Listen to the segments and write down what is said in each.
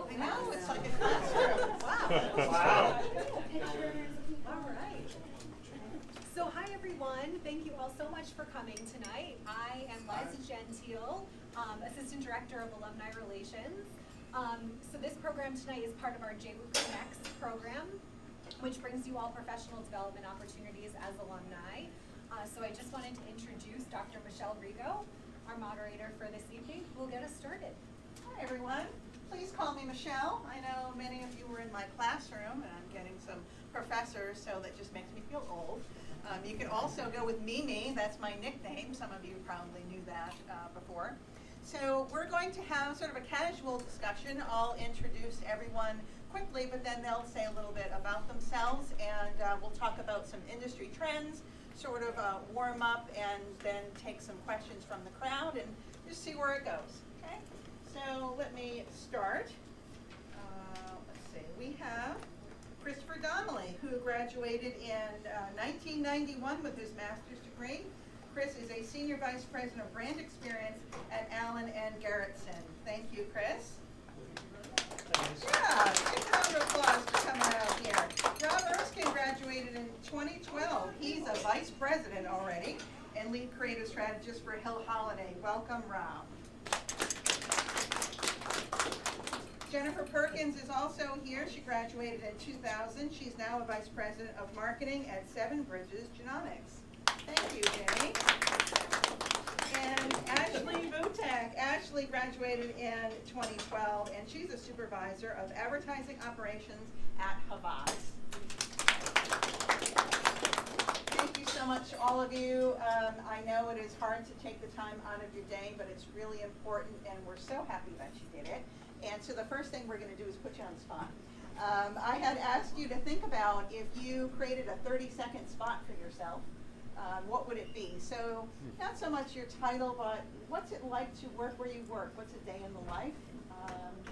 I know, it's like a classroom. Wow. Wow. All right. So hi everyone, thank you all so much for coming tonight. I am Les Gentile, Assistant Director of Alumni Relations. So this program tonight is part of our JWU Connects program, which brings you all professional development opportunities as alumni. So I just wanted to introduce Dr. Michelle Rego, our moderator for this evening, who will get us started. Hi everyone, please call me Michelle. I know many of you were in my classroom and I'm getting some professors, so that just makes me feel old. You can also go with Mimi, that's my nickname. Some of you probably knew that before. So we're going to have sort of a casual discussion. I'll introduce everyone quickly, but then they'll say a little bit about themselves, and we'll talk about some industry trends, sort of warm up, and then take some questions from the crowd and just see where it goes. Okay? So let me start. Let's see. We have Christopher Donnelly, who graduated in 1991 with his master's degree. Chris is a Senior Vice President of Brand Experience at Allen & Gerritsen. Thank you, Chris. Yeah, big round of applause for coming out here. Rob Erskine graduated in 2012. He's a Vice President already and Lead Creative Strategist for Hill Holiday. Welcome, Rob. Jennifer Perkins is also here. She graduated in 2000. She's now a Vice President of Marketing at Seven Bridges Genomics. Thank you, Jenny. And Ashley Vutech. Ashley graduated in 2012, and she's a Supervisor of Advertising Operations at Havas. Thank you so much, all of you. I know it is hard to take the time out of your day, but it's really important, and we're so happy that you did it. And so the first thing we're going to do is put you on the spot. I had asked you to think about if you created a 30-second spot for yourself, what would it be? So not so much your title, but what's it like to work where you work? What's a day in the life?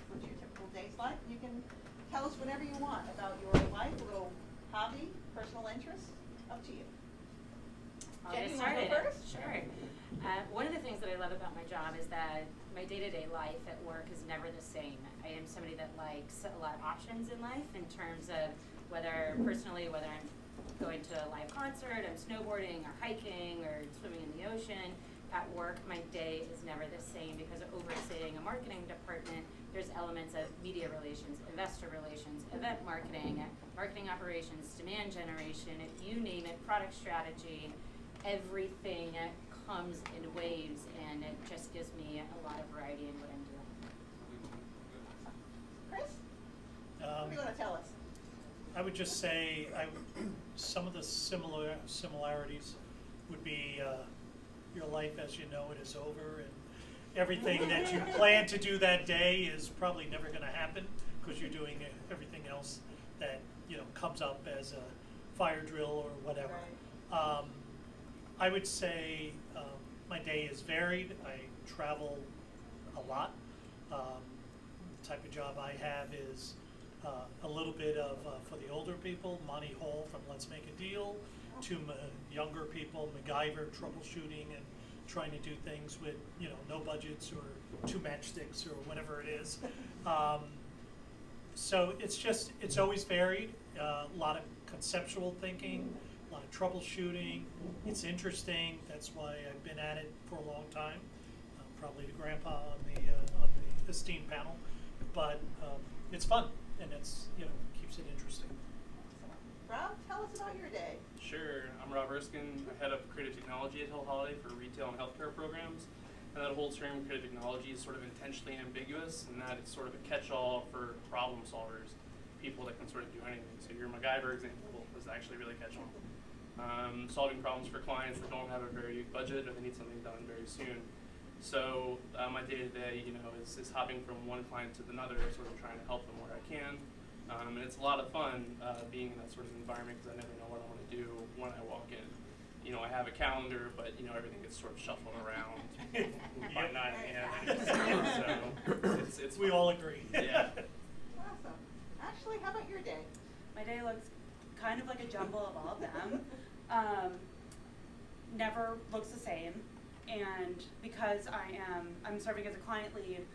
What's your typical day's like? You can tell us whatever you want about your life, a little hobby, personal interest, up to you. I'll Jen, get you wanna started. go first? Sure. One of the things that I love about my job is that my day-to-day life at work is never the same. I am somebody that likes a lot of options in life in terms of whether personally, whether I'm going to a live concert, I'm snowboarding or hiking or swimming in the ocean. At work, my day is never the same because of overseeing a marketing department. There's elements of media relations, investor relations, event marketing, marketing operations, demand generation, you name it, product strategy. Everything comes in waves, and it just gives me a lot of variety in what I'm doing. Chris, what do you want to tell us? I would just say some of the similarities would be your life as you know it is over, and everything that you plan to do that day is probably never going to happen because you're doing everything else that comes up as a fire drill or whatever. Right. I would say my day is varied. I travel a lot. The type of job I have is a little bit of, for the older people, Monty Hall from Let's Make a Deal, to younger people, MacGyver, troubleshooting and trying to do things with no budgets or 2 matchsticks or whatever it is. So it's always varied. A lot of conceptual thinking, a lot of troubleshooting. It's interesting. That's why I've been at it for a long time. Probably the grandpa on the esteemed panel, but it's fun and it's keeps it interesting. Rob, tell us about your day. Sure. I'm Rob Erskine. I head up creative technology at Hill Holiday for retail and healthcare programs. And that whole term, creative technology, is sort of intentionally ambiguous in that it's sort of a catch-all for problem solvers, people that can sort of do anything. So your MacGyver example is actually really catch-all. Solving problems for clients that don't have a very big budget or they need something done very soon. So my day-to-day, is hopping from one client to another, sort of trying to help them where I can. And it's a lot of fun being in that sort of environment because I never know what I want to do when I walk in. I have a calendar, but everything gets sort of shuffled around by 9 a.m. So it's we fun. all agree. Yeah. Awesome. Ashley, how about your day? My day looks kind of like a jumble of all of them. Never looks the same, and because I'm serving as a client lead,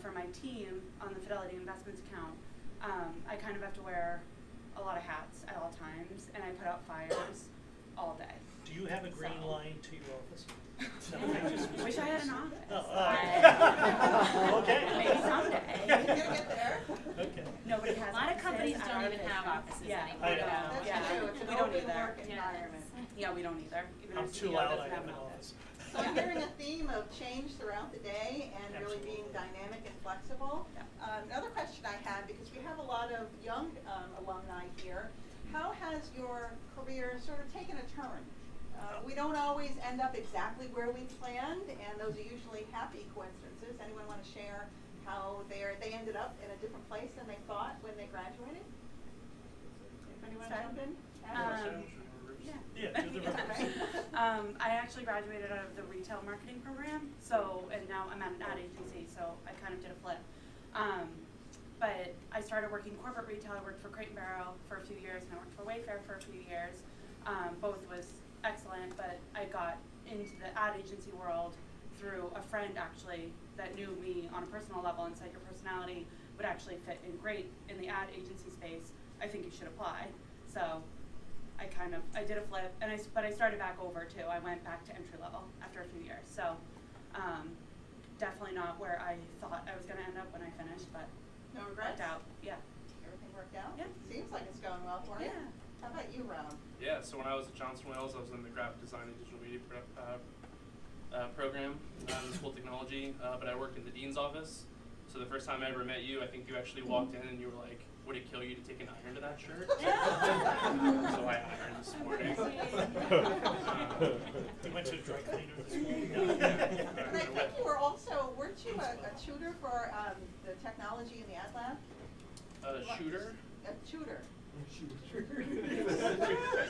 for my team on the Fidelity Investments account, I kind of have to wear a lot of hats at all times, and I put out fires all day. Do you have a green So. line to your office? So Wish I had an office. Oh, all right. Okay. Maybe someday. You're gonna get there. Okay. Nobody has A lot of offices companies at don't our even have business. offices Yeah. anymore. I know. That's Yeah. true, it's an We don't open either. work Yeah. environment. Yeah, we don't either. Even I'm our too CEO loud, I doesn't have an an office. So I'm hearing a theme of change throughout the day and really being dynamic and flexible. Yeah. Another question I had, because we have a lot of young alumni here, how has your career sort of taken a turn? We don't always end up exactly where we planned, and those are usually happy coincidences. Anyone want to share how they ended up in a different place than they thought when they graduated? Anybody want to jump in? Yeah, do the reverse. I actually graduated out of the retail marketing program, and now I'm at an ad agency, so I kind of did a flip. But I started working corporate retail. I worked for Crate & Barrel for a few years, and I worked for Wayfair for a few years. Both was excellent, but I got into the ad agency world through a friend actually that knew me on a personal level and said your personality would actually fit in great in the ad agency space. I think you should apply. So I did a flip, but I started back over too. I went back to entry level after a few years. So definitely not where I thought I was going to end up when I finished, but No regrets? worked out. Yeah. Everything worked out? Yeah. Seems like it's going well for you. Yeah. How about you, Rob? Yeah, so when I was at Johnson Wales, I was in the graphic design and digital media program in school technology, but I worked in the dean's office. So the first time I ever met you, I think you actually walked in and you were like, would it kill you to take an iron to that shirt? So I ironed this morning. You went to the dry cleaner this morning. And I think you were also, weren't you a tutor for the technology in the ad lab? Shooter? A tutor.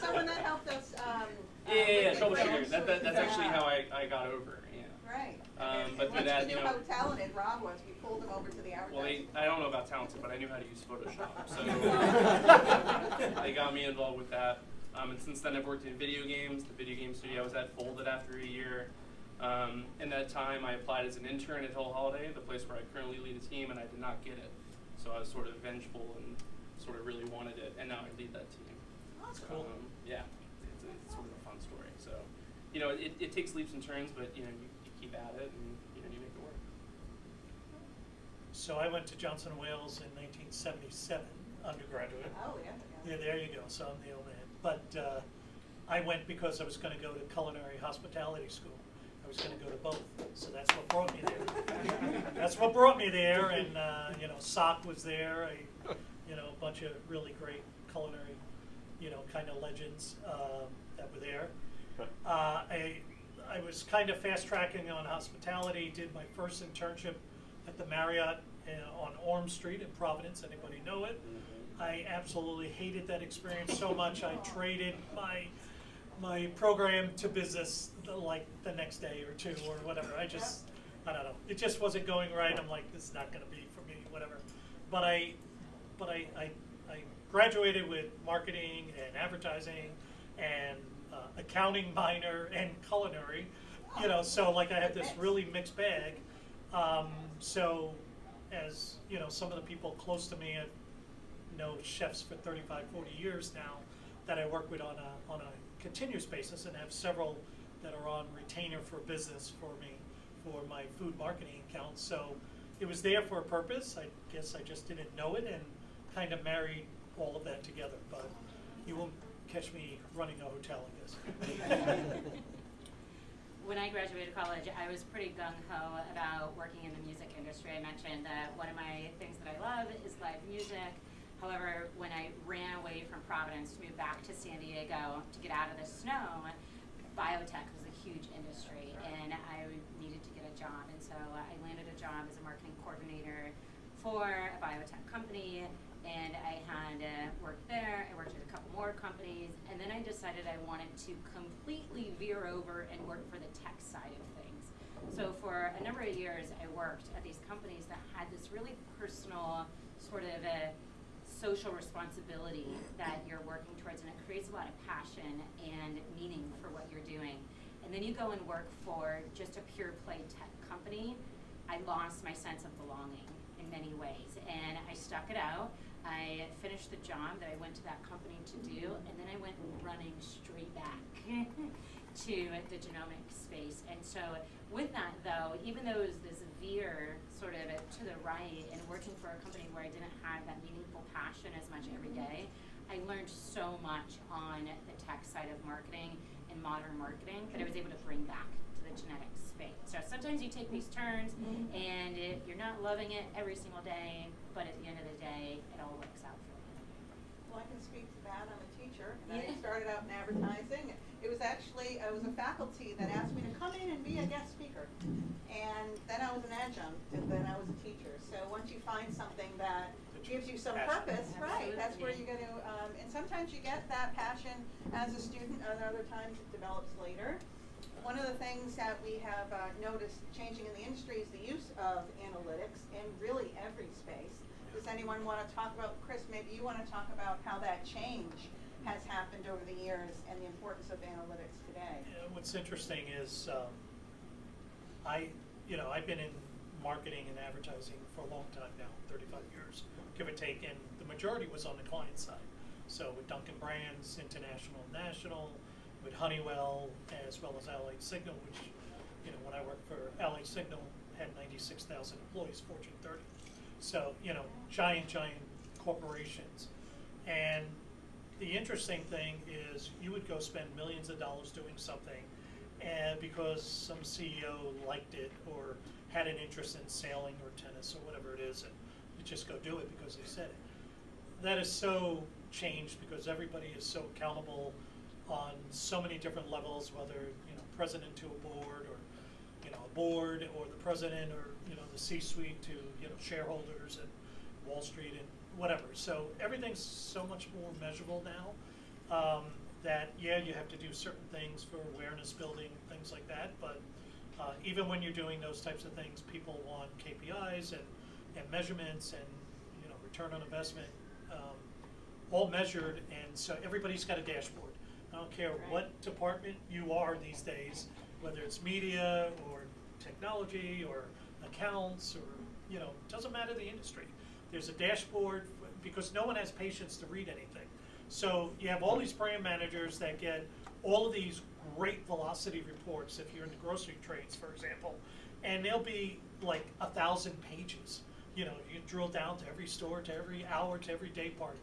Someone that helped us. Yeah, with the troubleshooter. grants. That's actually how I got over. Yeah. Right. But and through once that, we you knew know. how talented Rob was, we pulled him over to the Well, advertising. I don't know about talented, but I knew how to use Photoshop, so they got me involved with that. And since then, I've worked in video games. The video game studio I was at folded after a year. In that time, I applied as an intern at Hill Holiday, the place where I currently lead a team, and I did not get it. So I was sort of vengeful and sort of really wanted it, and now I lead that team. Awesome. Cool. Yeah, it's sort of a fun story. So, you know, it takes leaps and turns, but you know, you keep at it, and you know, you make it work. So I went to Johnson Wales in 1977, undergraduate. Oh, yeah. Yeah, there you go. So I'm the old man. But I went because I was going to go to culinary hospitality school. I was going to go to both. So that's what brought me there. That's what brought me there. And, you know, SOC was there. You know, a bunch of really great culinary, you know, kind of legends that were there. I was kind of fast tracking on hospitality, did my first internship at the Marriott on Orm Street in Providence. Anybody know it? I absolutely hated that experience so much. I traded my program to business like the next day or two or whatever. I don't know. It just wasn't going right. I'm like, this is not going to be for me, whatever. But I graduated with marketing and advertising and accounting minor and culinary, you know, so like I had this really mixed bag. So as, you know, some of the people close to me know chefs for 35, 40 years now that I work with on a continuous basis, and have several that are on retainer for business for me for my food marketing accounts. So it was there for a purpose. I guess I just didn't know it and kind of married all of that together. But you won't catch me running a hotel, I guess. When I graduated college, I was pretty gung-ho about working in the music industry. I mentioned that one of my things that I love is live music. However, when I ran away from Providence to move back to San Diego to get out of the snow, biotech was a huge industry, and I needed to get a job. And so I landed a job as a marketing coordinator for a biotech company, and I had worked there. I worked at a couple more companies, and then I decided I wanted to completely veer over and work for the tech side of things. So for a number of years, I worked at these companies that had this really personal sort of a social responsibility that you're working towards, and it creates a lot of passion and meaning for what you're doing. And then you go and work for just a pure play tech company, I lost my sense of belonging in many ways, and I stuck it out. I finished the job that I went to that company to do, and then I went running straight back to the genomics space. And so with that though, even though it was this veer sort of to the right and working for a company where I didn't have that meaningful passion as much every day, I learned so much on the tech side of marketing and modern marketing that I was able to bring back to the genetics space. So sometimes you take these turns and you're not loving it every single day, but at the end of the day, it all works out for you. Well, I can speak to that. I'm a teacher, and I started out in advertising. It was actually, I was a faculty that asked me to come in and be a guest speaker. And then I was an adjunct, and then I was a teacher. So once you find something that gives you some purpose, right, that's where you're going to, and sometimes you get that passion as a student, and other times it develops later. One of the things that we have noticed changing in the industry is the use of analytics in really every space. Does anyone want to talk about, Chris, maybe you want to talk about how that change has happened over the years and the importance of analytics today? Yeah, what's interesting is I've been in marketing and advertising for a long time now, 35 years, give or take, and the majority was on the client side. So with Dunkin' Brands, International and National, with Honeywell, as well as Allied Signal, which, when I worked for Allied Signal, had 96,000 employees, Fortune 30. So, giant corporations. And the interesting thing is you would go spend millions of dollars doing something, and because some CEO liked it or had an interest in sailing or tennis or whatever it is, and you just go do it because they said it. That is so changed because everybody is so accountable on so many different levels, whether president to a board, or a board, or the president, or the C-suite to shareholders and Wall Street and whatever. So everything's so much more measurable now. That you have to do certain things for awareness building, things like that. But even when you're doing those types of things, people want KPIs and measurements and return on investment, all measured. And so everybody's got a dashboard. I don't care what department you are these days, whether it's media or technology or accounts or doesn't matter the industry. There's a dashboard because no one has patience to read anything. So you have all these brand managers that get all of these great velocity reports if you're in the grocery trades, for example, and they'll be like 1,000 pages. You drill down to every store, to every hour, to every day part.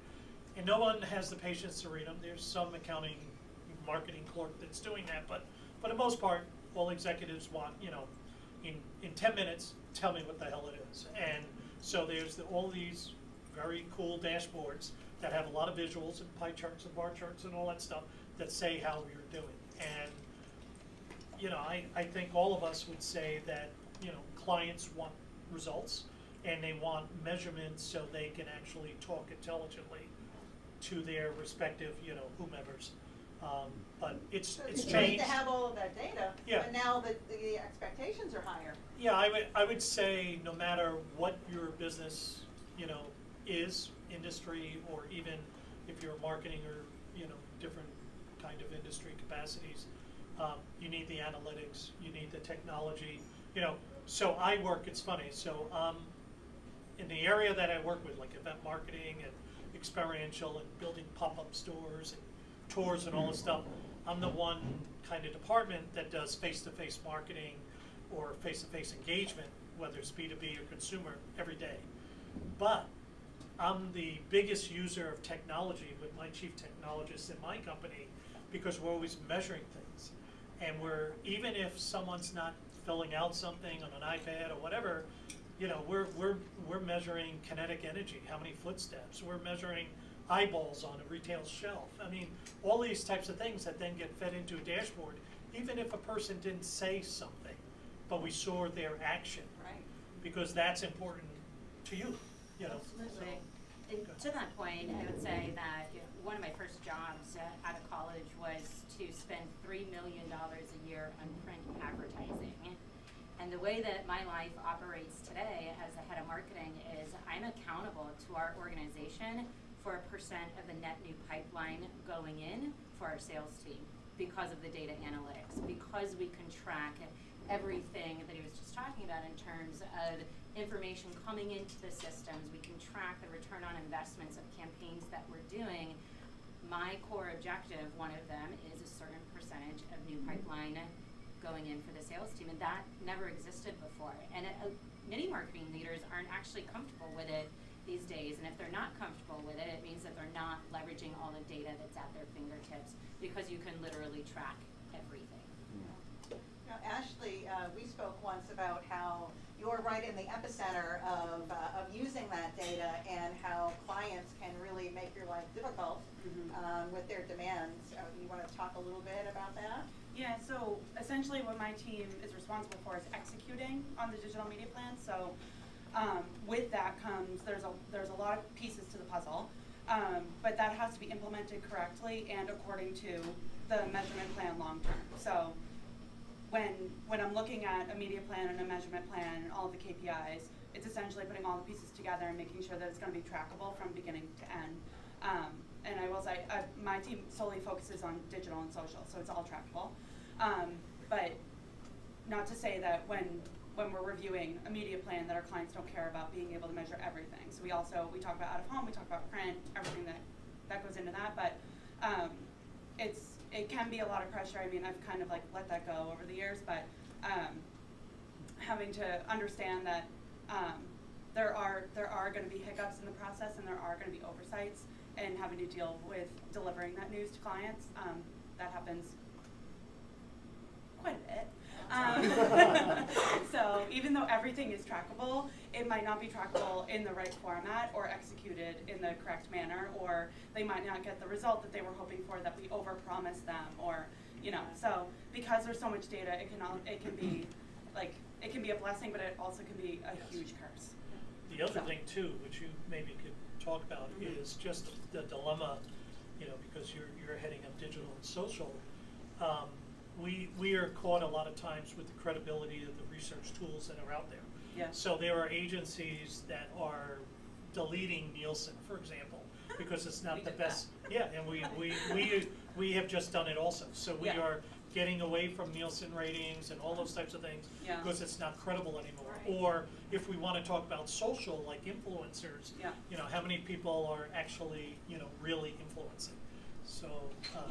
And no one has the patience to read them. There's some accounting, marketing clerk that's doing that, but for the most part, all executives want, in 10 minutes, tell me what the hell it is. And so there's all these very cool dashboards that have a lot of visuals and pie charts and bar charts and all that stuff that say how you're doing. And I think all of us would say that clients want results and they want measurements so they can actually talk intelligently to their respective whomevers. But it's It's changed. great to have all of that data, Yeah. but now the expectations are higher. Yeah, I would say no matter what your business is, industry, or even if you're marketing or different kind of industry capacities, you need the analytics, you need the technology. So I work. It's funny. So in the area that I work with, like event marketing and experiential and building pop-up stores and tours and all this stuff, I'm the one kind of department that does face-to-face marketing or face-to-face engagement, whether it's B2B or consumer, every day. But I'm the biggest user of technology with my chief technologist in my company because we're always measuring things. And even if someone's not filling out something on an iPad or whatever, we're measuring kinetic energy, how many footsteps. We're measuring eyeballs on a retail shelf. I mean, all these types of things that then get fed into a dashboard, even if a person didn't say something, but we saw their action. Right. Because that's important to you, Absolutely. And to that point, I would say that one of my first jobs out of college was to spend $3 million a year on print advertising. And the way that my life operates today as a head of marketing is I'm accountable to our organization for 1% of the net new pipeline going in for our sales team because of the data analytics, because we can track everything that he was just talking about in terms of information coming into the systems. We can track the return on investments of campaigns that we're doing. My core objective, one of them, is a certain percentage of new pipeline going in for the sales team, and that never existed before. And many marketing leaders aren't actually comfortable with it these days, and if they're not comfortable with it, it means that they're not leveraging all the data that's at their fingertips, because you can literally track everything. Now, Ashley, we spoke once about how you're right in the epicenter of using that data, and how clients can really make your life difficult with their demands. You want to talk a little bit about that? Yeah, so essentially what my team is responsible for is executing on the digital media plan. So with that comes, there's a lot of pieces to the puzzle, but that has to be implemented correctly and according to the measurement plan long term. So when I'm looking at a media plan and a measurement plan and all of the KPIs, it's essentially putting all the pieces together and making sure that it's going to be trackable from beginning to end. And I will say, my team solely focuses on digital and social, so it's all trackable. But not to say that when we're reviewing a media plan that our clients don't care about being able to measure everything. So we talk about out of home, we talk about print, everything that goes into that. But it can be a lot of pressure. I mean, I've kind of like let that go over the years, but having to understand that there are going to be hiccups in the process, and there are going to be oversights, and having to deal with delivering that news to clients, that happens quite a bit. So even though everything is trackable, it might not be trackable in the right format or executed in the correct manner, or they might not get the result that they were hoping for, that we overpromised them, or so because there's so much data, it can be a blessing, but it also can be a huge curse. The other thing too, which you maybe could talk about, is just the dilemma, because you're heading up digital and social. We are caught a lot of times with the credibility of the research tools that are out there. Yeah. So there are agencies that are deleting Nielsen, for example, because it's not the best. Yeah, and we have just done it also. So we are getting away from Nielsen ratings and all those types of things because it's not credible anymore. Right. Or if we want to talk about social, like influencers, how many people are actually really influencing? So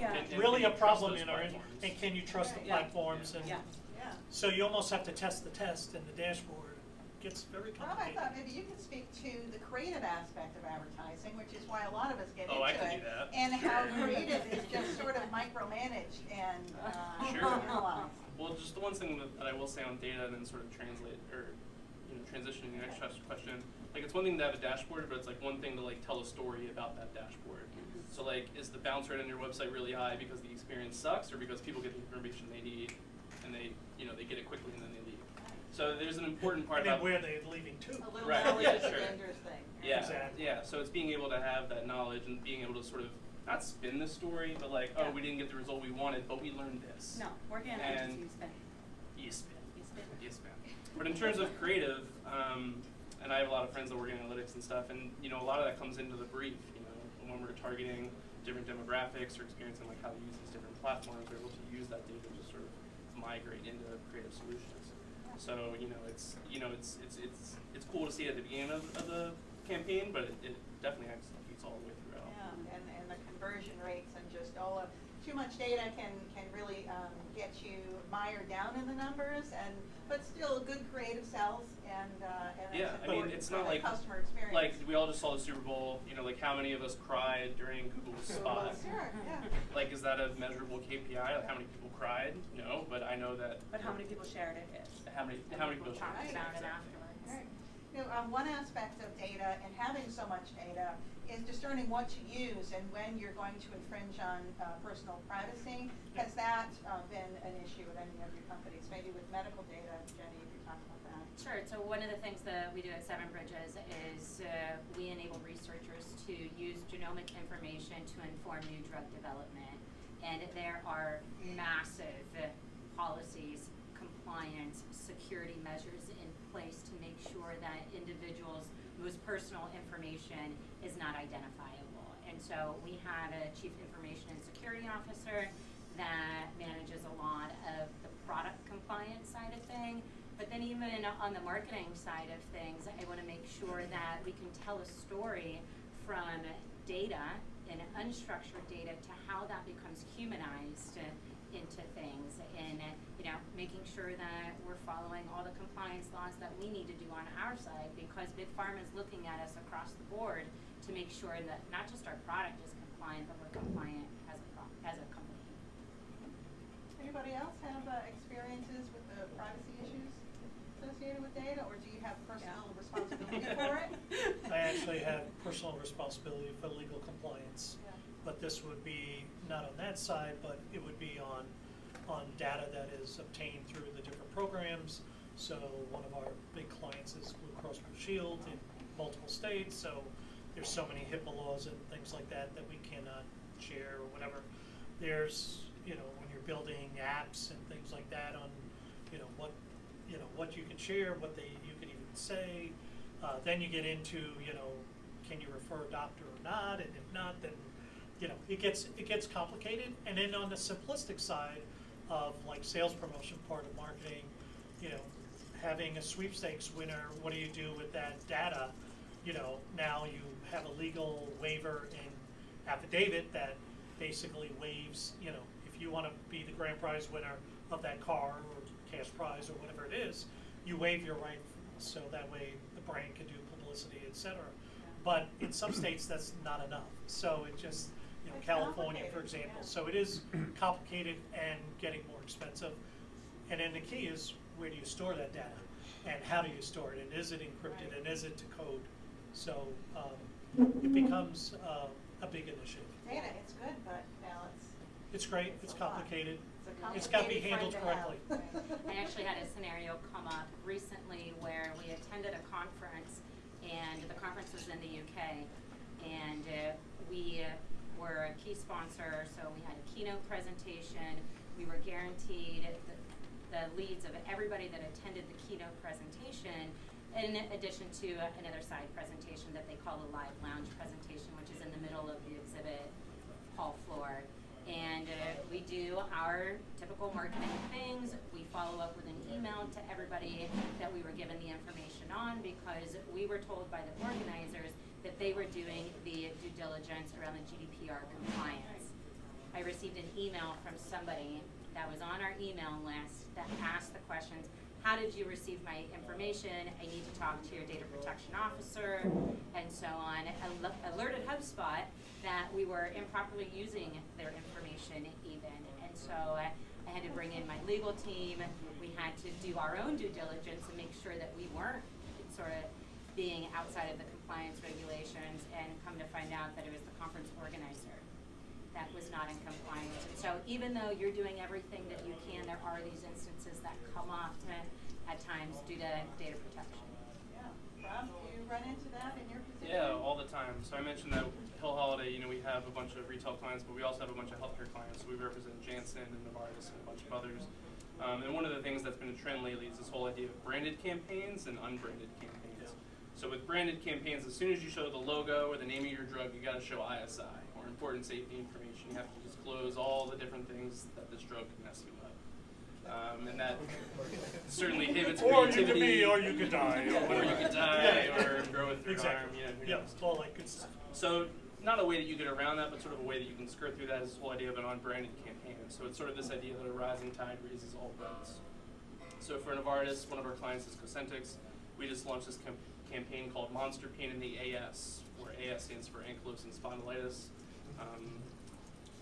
And really can a you problem trust in those our platforms? and can you trust the Yeah. platforms and so you almost have to test the test, and the dashboard gets very Rob, I complicated. thought maybe you could speak to the creative aspect of advertising, which is why a lot of us get Oh, into I can it, do that. and how creative is just sort of micromanaged and Sure. analyzed. Well, just the one thing that I will say on data, and then sort of translate or transitioning to the next question. Like, it's one thing to have a dashboard, but it's like one thing to like tell a story about that dashboard. So like, is the bounce rate on your website really high because the experience sucks, or because people get the information they need and they get it quickly and then they leave? So there's an important part And then about where they're leaving too. A little Right, knowledge yeah, is a sure. dangerous thing. Yeah, Exactly. yeah. So it's being able to have that knowledge and being able to sort of not spin the story, but like, oh, we didn't get the result we wanted, but we learned this. No, working on And- agencies spin. You spin. You spin. Yes, ma'am. But in terms of creative, and I have a lot of friends that work in analytics and stuff, and a lot of that comes into the brief. When we're targeting different demographics or experiencing like how to use these different platforms, we're able to use that data to sort of migrate into creative solutions. So it's cool to see at the beginning of the campaign, but it definitely executes all the way throughout. Yeah, and the conversion rates and just all of too much data can really get you mired down in the numbers, but still good creative sells and Yeah, I mean, it's not like customer experience. Like we all just saw the Super Bowl. Like how many of us cried during Google's spot? Sure, yeah. Like, is that a measurable KPI? Like how many people cried? No, but I know that. But how many people shared it is. How many people talked shared it? about it Exactly. afterwards. One aspect of data and having so much data is discerning what to use and when you're going to infringe on personal privacy. Has that been an issue at any of your companies? Maybe with medical data, Jenny, if you talk about that. Sure. So one of the things that we do at Seven Bridges is we enable researchers to use genomic information to inform new drug development. And there are massive policies, compliance, security measures in place to make sure that individuals' most personal information is not identifiable. And so we have a chief information and security officer that manages a lot of the product compliance side of thing. But then even on the marketing side of things, I want to make sure that we can tell a story from data and unstructured data to how that becomes humanized into things, and making sure that we're following all the compliance laws that we need to do on our side, because Big Pharma is looking at us across the board to make sure that not just our product is compliant, but we're compliant as a company. Anybody else have experiences with the privacy issues associated with data, or do you have personal responsibility for it? I actually have personal responsibility for legal compliance, Yeah. but this would be not on that side, but it would be on data that is obtained through the different programs. So one of our big clients is Blue Cross Blue Shield in multiple states, so there's so many HIPAA laws and things like that that we cannot share or whatever. There's, when you're building apps and things like that on, what you can share, you can even say. Then you get into, can you refer a doctor or not? And if not, then, it gets complicated. And then on the simplistic side of like sales promotion part of marketing, having a sweepstakes winner, what do you do with that data? Now you have a legal waiver and affidavit that basically waives, if you want to be the grand prize winner of that car or cash prize or whatever it is, you waive your right, so that way the brand can do publicity, etc. But in some states that's not enough. So it just, It's California, for complicated, example. yeah. So it is complicated and getting more expensive. And then the key is, where do you store that data? And how do you store it? And is it encrypted? Right. And is it to code? So it becomes a big initiative. Data, it's good, but now It's great, it's a lot. complicated. It's It's got to be Complicated handled friend to correctly. have. I actually had a scenario come up recently where we attended a conference, and the conference was in the UK, and we were a key sponsor, so we had a keynote presentation. We were guaranteed the leads of everybody that attended the keynote presentation, in addition to another side presentation that they call the live lounge presentation, which is in the middle of the exhibit hall floor. And we do our typical marketing things. We follow up with an email to everybody that we were given the information on, because we were told by the organizers that they were doing the due diligence around the GDPR compliance. I received an email from somebody that was on our email list that asked the questions: how did you receive my information? I need to talk to your data protection officer, and so on. Alerted HubSpot that we were improperly using their information even. And so I had to bring in my legal team. We had to do our own due diligence and make sure that we weren't sort of being outside of the compliance regulations, and come to find out that it was the conference organizer that was not in compliance. And so even though you're doing everything that you can, there are these instances that come up at times due to data protection. Yeah. Rob, do you run into that in your position? Yeah, all the time. So I mentioned that Hill Holiday, we have a bunch of retail clients, but we also have a bunch of healthcare clients. So we represent Janssen and Novartis and a bunch of others. And one of the things that's been a trend lately is this whole idea of branded campaigns and unbranded campaigns. So with branded campaigns, as soon as you show the logo or the name of your drug, you got to show ISI, or important safety information. You have to disclose all the different things that this drug can mess you up. And that certainly inhibits creativity. Or you could die. Or you could die, or grow a third arm, Exactly. who Yeah, knows. all that good stuff. So not a way that you get around that, but sort of a way that you can skirt through that is this whole idea of an unbranded campaign. So it's sort of this idea that a rising tide raises all boats. So for Novartis, one of our clients is Cosentix. We just launched this campaign called Monster Pain in the AS, where AS stands for ankylosing spondylitis.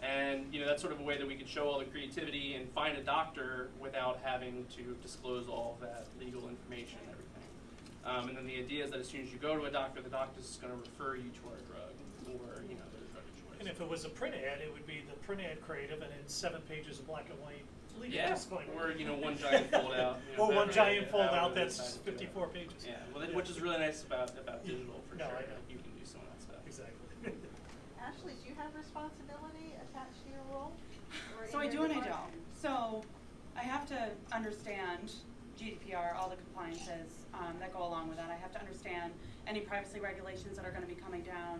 And that's sort of a way that we could show all the creativity and find a doctor without having to disclose all of that legal information and everything. And then the idea is that as soon as you go to a doctor, the doctor's is going to refer you to our drug, or their drug of choice. And if it was a print ad, it would be the print ad creative, and then 7 pages of black and white legal Yeah, disclaimer. or one giant fold out. Or one whatever giant it- fold however out they that's decide to do it. 54 pages. Yeah, well, which is really nice about digital for No, sure. I know. You can do some of that stuff. Exactly. Ashley, do you have responsibility attached to your role? Or So in I do your and I don't. department? So I have to understand GDPR, all the compliances that go along with that. I have to understand any privacy regulations that are going to be coming down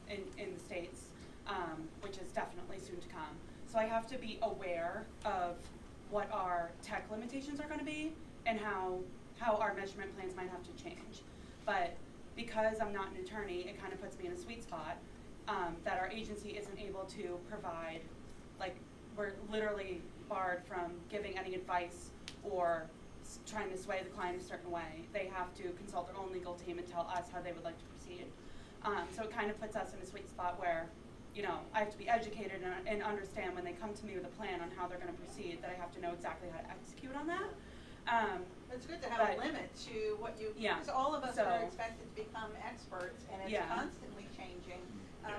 in the States, which is definitely soon to come. So I have to be aware of what our tech limitations are going to be and how our measurement plans might have to change. But because I'm not an attorney, it kind of puts me in a sweet spot that our agency isn't able to provide, like, we're literally barred from giving any advice or trying to sway the client a certain way. They have to consult their own legal team and tell us how they would like to proceed. So it kind of puts us in a sweet spot where, you know, I have to be educated and understand when they come to me with a plan on how they're going to proceed, that I have to know exactly how to execute on that. It's good to have a limit to what you, because all of us are expected to become experts, and it's constantly changing.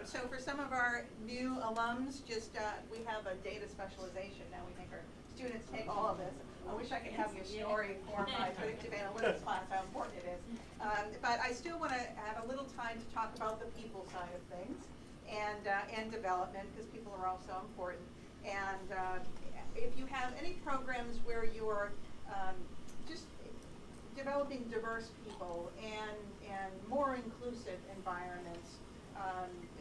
So for some of our new alums, just we have a data specialization now. We make our students take all of this. I wish I could have your story for my predictive analytics class, how important it is. But I still want to have a little time to talk about the people side of things and development, because people are also important. And if you have any programs where you're just developing diverse people and more inclusive environments,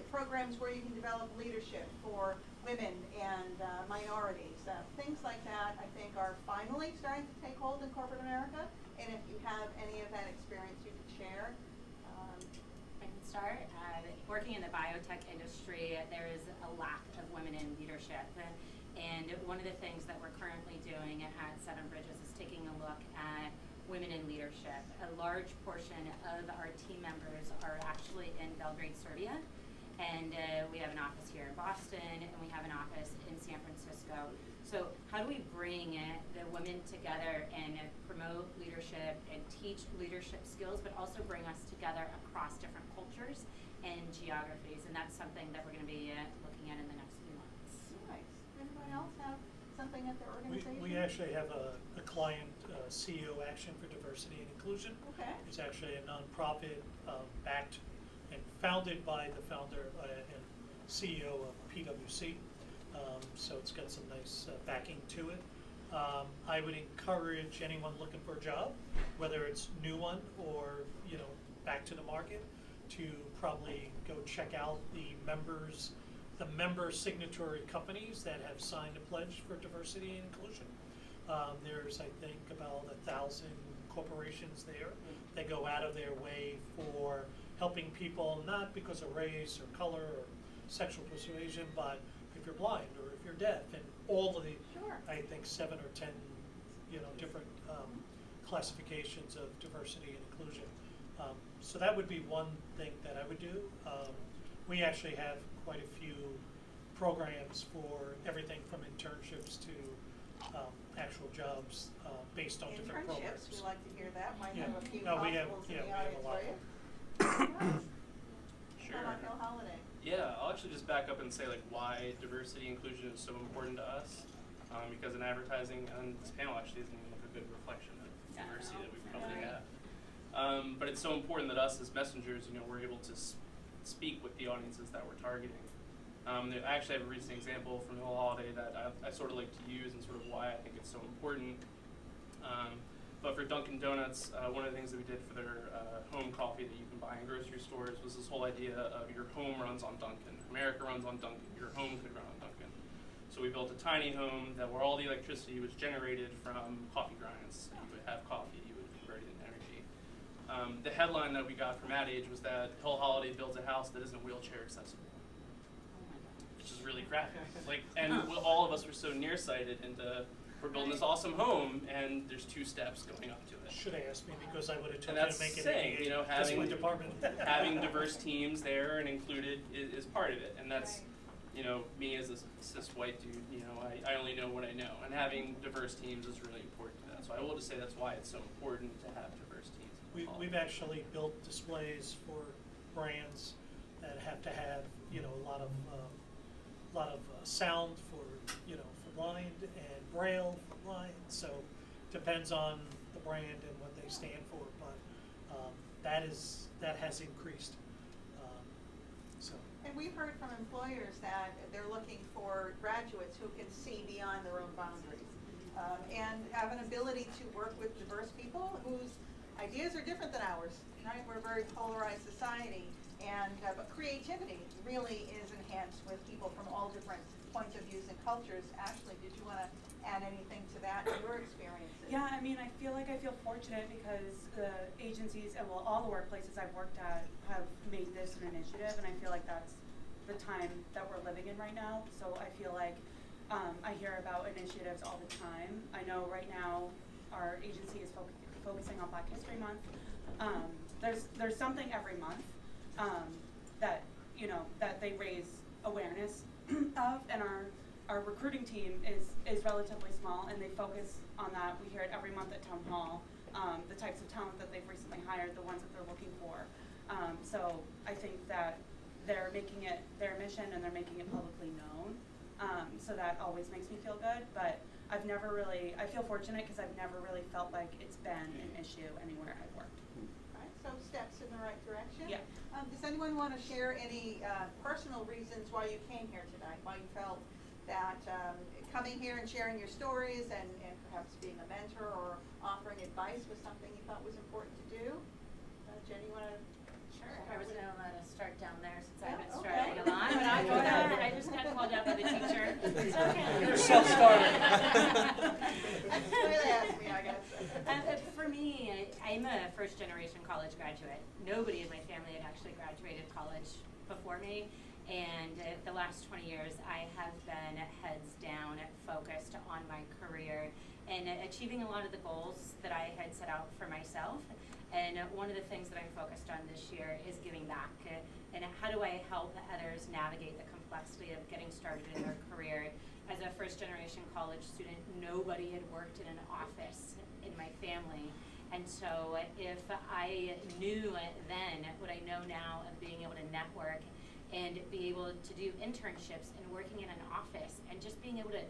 programs where you can develop leadership for women and minorities, things like that, I think are finally starting to take hold in corporate America. And if you have any of that experience you could share. I can start. Working in the biotech industry, there is a lack of women in leadership. And one of the things that we're currently doing at Seven Bridges is taking a look at women in leadership. A large portion of our team members are actually in Belgrade, Serbia. And we have an office here in Boston, and we have an office in San Francisco. So how do we bring the women together and promote leadership and teach leadership skills, but also bring us together across different cultures and geographies? And that's something that we're going to be looking at in the next few months. Nice. Anybody else have something at their organization? We actually have a client, CEO Action for Diversity and Inclusion. Okay. It's actually a nonprofit backed and founded by the founder and CEO of PwC. So it's got some nice backing to it. I would encourage anyone looking for a job, whether it's new one or, you know, back to the market, to probably go check out the member signatory companies that have signed a pledge for diversity and inclusion. There's, I think, about 1,000 corporations there that go out of their way for helping people, not because of race or color or sexual persuasion, but if you're blind or if you're deaf, and all of the, I think, 7 or 10, you know, different classifications of diversity and inclusion. So that would be one thing that I would do. We actually have quite a few programs for everything from internships to actual jobs based on different programs. Internships, we like to hear that. Might have a few No, we have, hospitals in yeah, the we have audience a lot. for you. Sure. How about Bill Holiday? Yeah, I'll actually just back up and say like why diversity inclusion is so important to us, because in advertising, and this panel actually isn't even like a good reflection of diversity that we probably have. But it's so important that us as messengers, you know, we're able to speak with the audiences that we're targeting. I actually have a recent example from the whole holiday that I sort of like to use and sort of why I think it's so important. But for Dunkin' Donuts, one of the things that we did for their home coffee that you can buy in grocery stores was this whole idea of your home runs on Dunkin'. America runs on Dunkin'. Your home could run on Dunkin'. So we built a tiny home that where all the electricity was generated from coffee grinds. So you would have coffee, you would convert it into energy. The headline that we got from Ad Age was that Hill Holiday built a house that isn't wheelchair accessible, which is really crappy. Like, and all of us were so nearsighted, and we're building this awesome home, and there's 2 steps going up to it. Should have asked me, because I would have told And you to that's make it saying, ADA. you know, That's my having department. having diverse teams there and included is part of it, and that's, you know, me as a cis white dude, you know, I only know what I know, and having diverse teams is really important to that. So I will just say that's why it's so important to have diverse teams. We've actually built displays for brands that have to have, you know, a lot of sound for, you know, for blind, and braille for blind. So depends on the brand and what they stand for, but that has increased. So. And we've heard from employers that they're looking for graduates who can see beyond their own boundaries and have an ability to work with diverse people whose ideas are different than ours. Right? We're a very polarized society, But creativity really is enhanced with people from all different points of views and cultures. Ashley, did you want to add anything to that, your experiences? Yeah, I mean, I feel fortunate because the agencies and all the workplaces I've worked at have made this an initiative, and I feel like that's the time that we're living in right now. So I feel like I hear about initiatives all the time. I know right now our agency is focusing on Black History Month. There's something every month that that they raise awareness of, and our recruiting team is relatively small, and they focus on that. We hear it every month at town hall, the types of talent that they've recently hired, the ones that they're looking for. So I think that they're making it their mission and they're making it publicly known. So that always makes me feel good, but I feel fortunate because I've never really felt like it's been an issue anywhere I've worked. Right, so steps in the right direction. Yeah. Does anyone want to share any personal reasons why you came here tonight, why you felt that coming here and sharing your stories and perhaps being a mentor or offering advice was something you thought was important to do? Jenny, you want to? Sure. I was going to let us start down there since I've been okay. struggling along, but I'll go down. I just got called out by the teacher. It's okay. You're self-started. That's the way they asked me, I guess. For me, I'm a first-generation college graduate. Nobody in my family had actually graduated college before me, and the last 20 years I have been heads down focused on my career and achieving a lot of the goals that I had set out for myself. And one of the things that I'm focused on this year is giving back. And how do I help others navigate the complexity of getting started in their career? As a first-generation college student, nobody had worked in an office in my family. And so if I knew then what I know now of being able to network and be able to do internships and working in an office and just being able to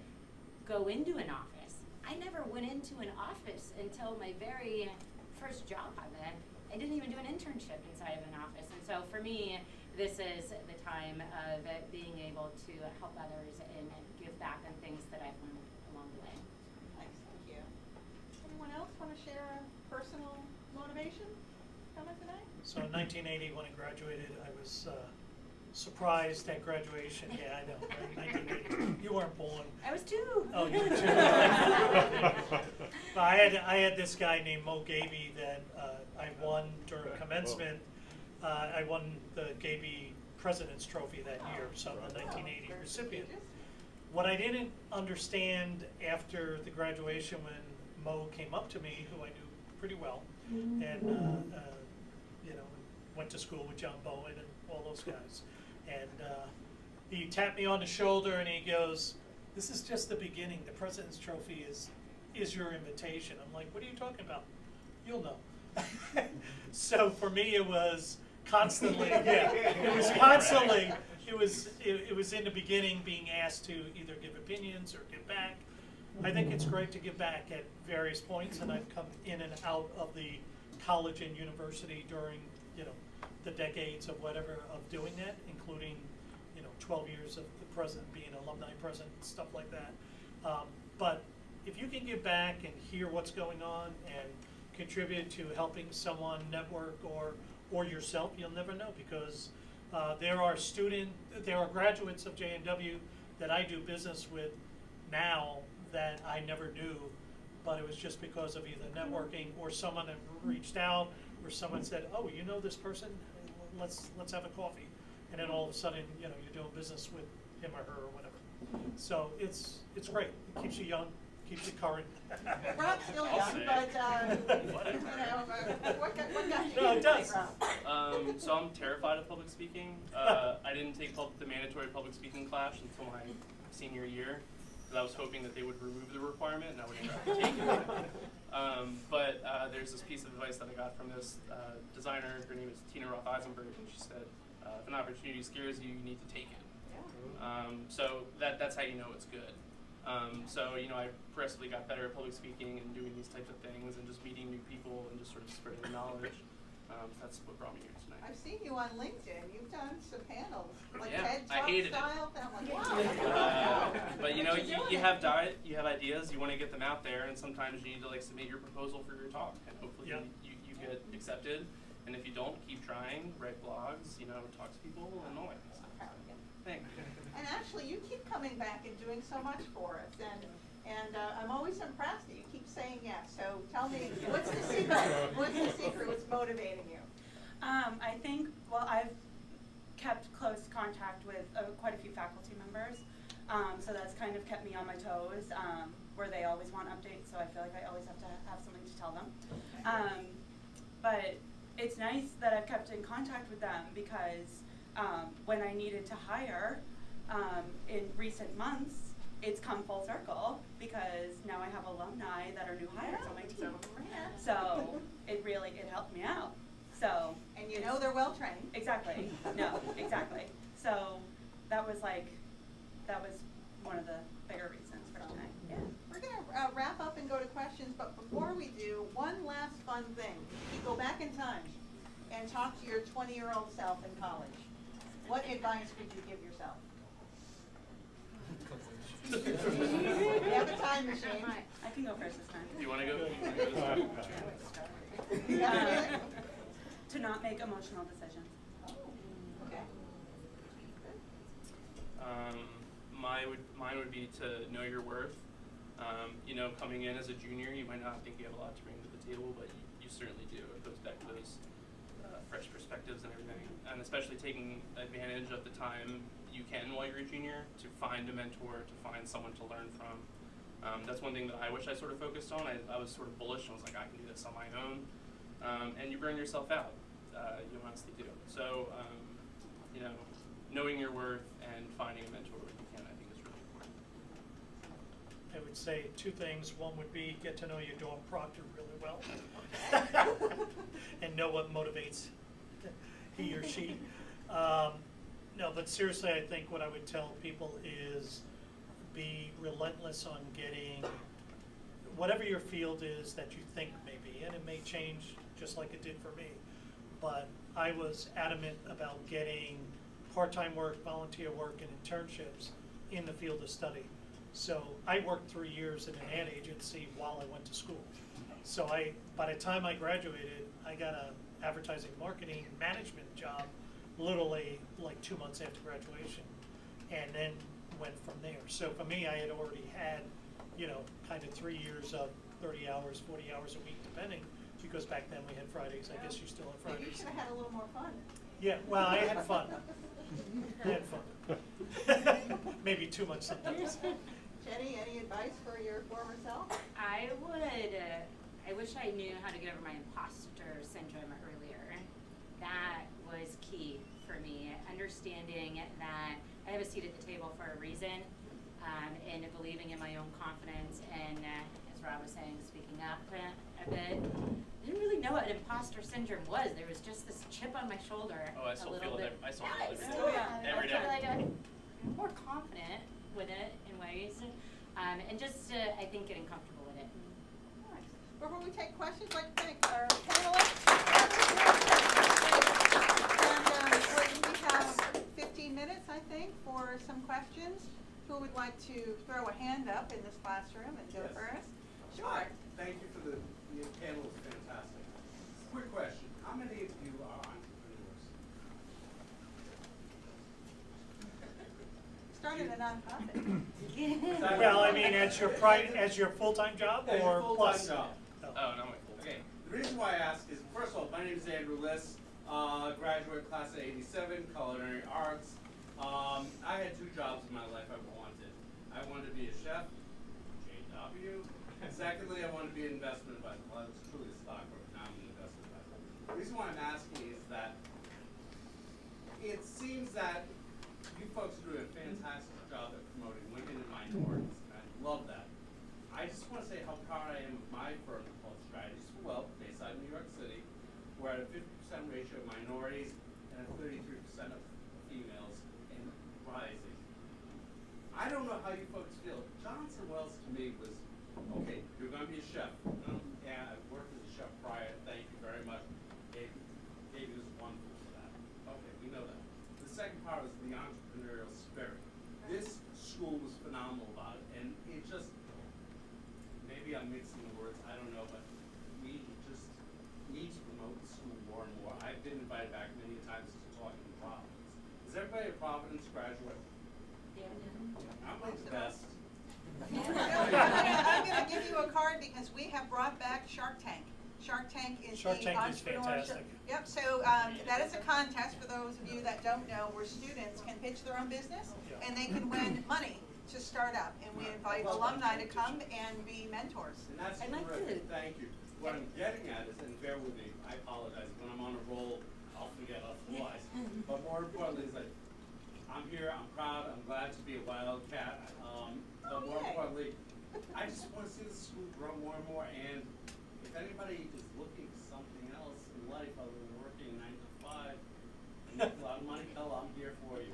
go into an office. I never went into an office until my very first job. I didn't even do an internship inside of an office. And so for me, this is the time of being able to help others and give back on things that I've learned along the way. Nice, thank you. Anyone else want to share a personal motivation coming today? So in 1980, when I graduated, I was surprised at graduation. Yeah, I know, right? 1980. You weren't born. I was 2. Oh, you were 2. I had this guy named Mo Gaby that I won during commencement. I won the Gaby President's Trophy that year, so I'm the 1980 recipient. What I didn't understand after the graduation when Mo came up to me, who I knew pretty well, and went to school with John Bowen and all those guys, and he tapped me on the shoulder and he goes, "This is just the beginning. The President's Trophy is your invitation." I'm like, "What are you talking about?" "You'll know." So for me, it was constantly, it was in the beginning being asked to either give opinions or give back. I think it's great to give back at various points, and I've come in and out of the college and university during, the decades of doing that, including, 12 years of the president being alumni president, stuff like that. But if you can give back and hear what's going on and contribute to helping someone network or yourself, you'll never know, because there are graduates of JWU that I do business with now that I never knew, but it was just because of either networking or someone that reached out or someone said, "Oh, you know this person? Let's have a coffee," and then all of a sudden, you're doing business with him or her or whatever. So it's great. It keeps you young, keeps you current. Rob's still young, but what got you? No, it does. Rob? So I'm terrified of public speaking. I didn't take the mandatory public speaking class until my senior year, because I was hoping that they would remove the requirement and I wouldn't have to take it. But there's this piece of advice that I got from this designer. Her name is Tina Roth Eisenberg, and she said, "If an opportunity scares you, you need to take it." So that's how you know it's good. So I progressively got better at public speaking and doing these types of things and just meeting new people and just sort of spreading the knowledge. That's what brought me here tonight. I've seen you on LinkedIn. You've done some panels, like Yeah, TED I Talk hated it. style. And I'm like, wow. But you have you have ideas, you want to get them out there, and sometimes you need to submit your proposal for your talk, and hopefully Yeah. you get accepted. And if you don't, keep trying, write blogs, you know, talk to people, and all that stuff. Thank you. And actually, you keep coming back and doing so much for us, and I'm always impressed that you keep saying yes. So tell me, what's the secret? What's the secret? What's motivating you? I think, well, I've kept close contact with quite a few faculty members, so that's kind of kept me on my toes, where they always want updates, so I feel like I always have to have something to tell them. But it's nice that I've kept in contact with them because when I needed to hire in recent months, it's come full circle because now I have alumni that are new hires on my team. So it helped me out. So And you know they're well trained. exactly. No, exactly. So that was one of the bigger reasons for tonight. Yeah. We're going to wrap up and go to questions, but before we do, one last fun thing. You go back in time and talk to your 20-year-old self in college. What advice would you give yourself? You have a time machine. I can go first this time. Do you want to go? To not make emotional decisions. Okay. Mine would be to know your worth. You know, coming in as a junior, you might not think you have a lot to bring to the table, but you certainly do. It goes back to those fresh perspectives and everything, and especially taking advantage of the time you can while you're a junior to find a mentor, to find someone to learn from. That's one thing that I wish I sort of focused on. I was sort of bullish and was like, I can do this on my own. And you burn yourself out. You honestly do. So, you know, knowing your worth and finding a mentor when you can, I think is really important. I would say two things. One would be get to know your dorm proctor really well and know what motivates he or she. No, but seriously, I think what I would tell people is be relentless on getting whatever your field is that you think may be, and it may change just like it did for me. But I was adamant about getting part-time work, volunteer work, and internships in the field of study. So I worked 3 years in an ad agency while I went to school. So by the time I graduated, I got an advertising marketing management job literally like 2 months after graduation, and then went from there. So for me, I had already had, you know, kind of 3 years of 30 hours, 40 hours a week, depending, because back then we had Fridays. I guess you still have Maybe you Fridays. should have had a little more fun. Yeah, well, I had fun. I had fun. Maybe too much sometimes. Jenny, any advice for your former self? I wish I knew how to get over my imposter syndrome earlier. That was key for me, understanding that I have a seat at the table for a reason, and believing in my own confidence, and as Rob was saying, speaking up a bit. I didn't really know what imposter syndrome was. There was just this chip on my shoulder. Oh, I still feel it. I still feel it Yeah, every still day. am. Every I feel day. like I'm more confident with it in ways, and just I think getting comfortable with it. Nice. Before we take questions, I'd like to thank our panelists. And we have 15 minutes, I think, for some questions. Who would like to throw a hand up in this classroom and go Yes. first? Sure. Hi, thank you for the panel, is fantastic. Quick question, how many of you are entrepreneurs? Started a nonprofit. Well, I mean, as your full-time job As or your plus? full-time job. Oh, not my full. Okay, the reason why I ask is, first of all, my name is Andrew Liss, graduate class of '87, culinary arts. I had two jobs in my life I wanted. I wanted to be a chef, JWU. Secondly, I wanted to be an investment advisor. Well, I was truly a stockbroker, now I'm an investment advisor. The reason why I'm asking is that it seems that you folks are doing a fantastic job at promoting women and minorities, and I love that. I just want to say how proud I am of my firm called Strategies for Wealth, based out of New York City. We're at a 50% ratio of minorities and a 33% of females, and rising. I don't know how you folks feel. Johnson Wells to me was, okay, you're going to be a chef. Yeah, I've worked as a chef prior. Thank you very much. Davey was wonderful for that. Okay, we know that. The second part was the entrepreneurial spirit. This school was phenomenal about it, and it just, maybe I'm mixing the words, I don't know, but we just need to promote the school more and more. I've been invited back many times to talk in Providence. Is everybody a Providence graduate? Yeah. I'm like the best. I'm going to give you a card because we have brought back Shark Tank. Shark Tank is Shark the Tank is entrepreneurship. fantastic. Yep, so that is a contest for those of you that don't know where students can pitch their own business Yeah. and they can win money to start up. And we invite alumni to come and be mentors. And that's I'd like terrific, to- thank you. What I'm getting at is, and bear with me, I apologize, when I'm on a roll, I'll forget otherwise. But more importantly is that I'm here, I'm proud, I'm glad to be a Wildcat. But more yay. importantly, I just want to see the school grow more and more. And if anybody is looking for something else in life other than working 9 to 5 and make a lot of money, hell, I'm here for you.